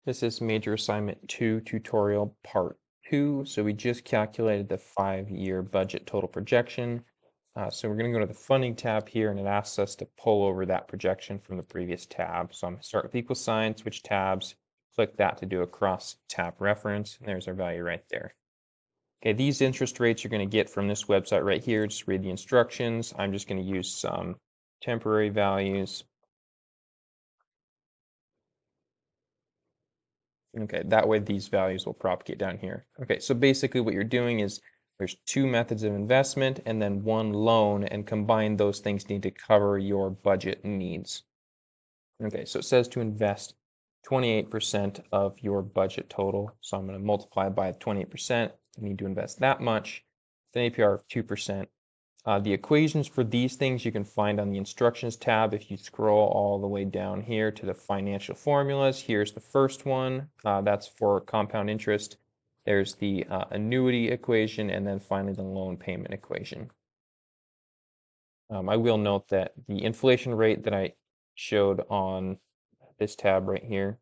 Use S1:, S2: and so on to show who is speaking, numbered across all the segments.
S1: This is Major Assignment 2 Tutorial Part 2. So we just calculated the 5-year budget total projection. So we're going to go to the Funding tab here, and it asks us to pull over that projection from the previous tab. So I'm going to start with equal sign, switch tabs, click that to do a cross-tab reference, and there's our value right there. Okay, these interest rates you're going to get from this website right here. Just read the instructions. I'm just going to use some temporary values. Okay, that way these values will propagate down here. Okay, so basically what you're doing is there's two methods of investment and then one loan, and combined those things need to cover your budget needs. Okay, so it says to invest 28% of your budget total. So I'm going to multiply by 28%. You need to invest that much. With an APR of 2%. The equations for these things you can find on the instructions tab if you scroll all the way down here to the financial formulas. Here's the first one. That's for compound interest. There's the annuity equation, and then finally the loan payment equation. I will note that the inflation rate that I showed on this tab right here,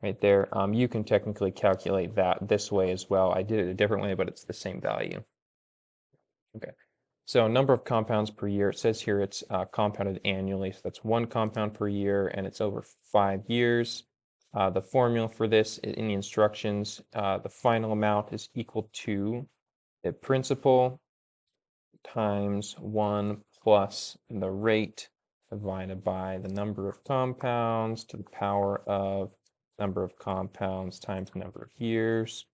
S1: right there, you can technically calculate that this way as well. I did it a different way, but it's the same value. Okay. So number of compounds per year, it says here it's compounded annually. So that's one compound per year, and it's over 5 years. The formula for this in the instructions, the final amount is equal to the principal times 1 plus the rate divided by the number of compounds to the power of number of compounds times the number of years.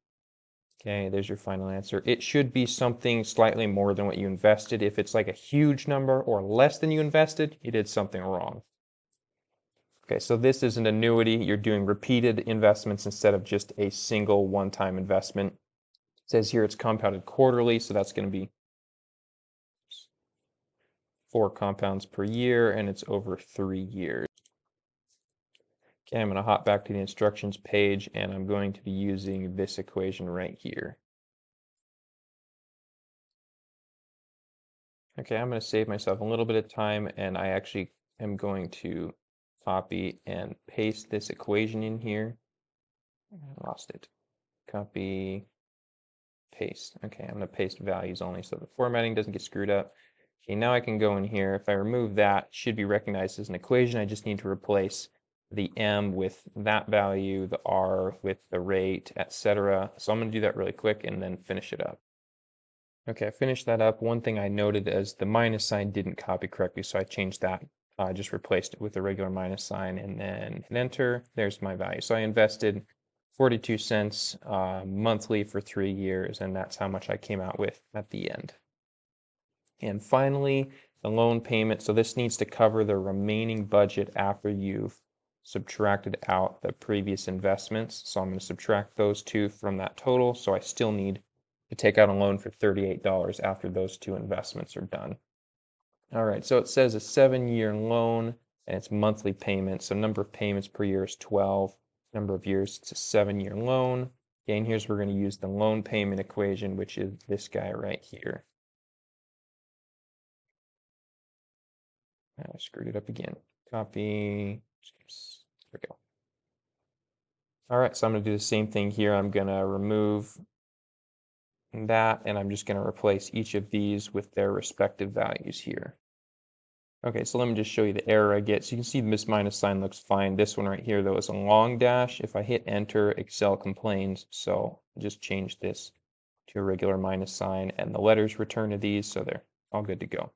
S1: Okay, there's your final answer. It should be something slightly more than what you invested. If it's like a huge number or less than you invested, you did something wrong. Okay, so this is an annuity. You're doing repeated investments instead of just a single one-time investment. It says here it's compounded quarterly, so that's going to be 4 compounds per year, and it's over 3 years. Okay, I'm going to hop back to the instructions page, and I'm going to be using this equation right here. Okay, I'm going to save myself a little bit of time, and I actually am going to copy and paste this equation in here. I lost it. Copy, paste. Okay, I'm going to paste values only so the formatting doesn't get screwed up. Okay, now I can go in here. If I remove that, it should be recognized as an equation. I just need to replace the m with that value, the r with the rate, etc. So I'm going to do that really quick and then finish it up. Okay, I finished that up. One thing I noted is the minus sign didn't copy correctly, so I changed that. I just replaced it with a regular minus sign and then hit enter. There's my value. So I invested 42 cents monthly for 3 years, and that's how much I came out with at the end. And finally, the loan payment. So this needs to cover the remaining budget after you've subtracted out the previous investments. So I'm going to subtract those two from that total. So I still need to take out a loan for $38 after those two investments are done. All right, so it says a 7-year loan and it's monthly payments. So number of payments per year is 12. Number of years, it's a 7-year loan. Okay, and here's where we're going to use the loan payment equation, which is this guy right here. I screwed it up again. Copy. There we go. All right, so I'm going to do the same thing here. I'm going to remove that, and I'm just going to replace each of these with their respective values here. Okay, so let me just show you the error I get. So you can see this minus sign looks fine. This one right here, though, is a long dash. If I hit enter, Excel complains. So just change this to a regular minus sign, and the letters return to these, so they're all good to go.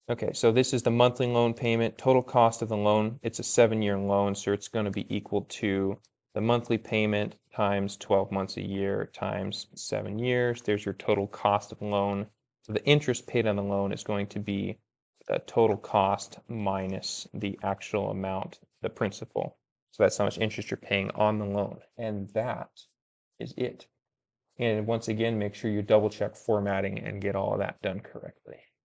S1: Okay, so this is the monthly loan payment. Total cost of the loan, it's a 7-year loan, so it's going to be equal to the monthly payment times 12 months a year times 7 years. There's your total cost of the loan. So the interest paid on the loan is going to be the total cost minus the actual amount, the principal. So that's how much interest you're paying on the loan. And that is it. And once again, make sure you double check formatting and get all of that done correctly.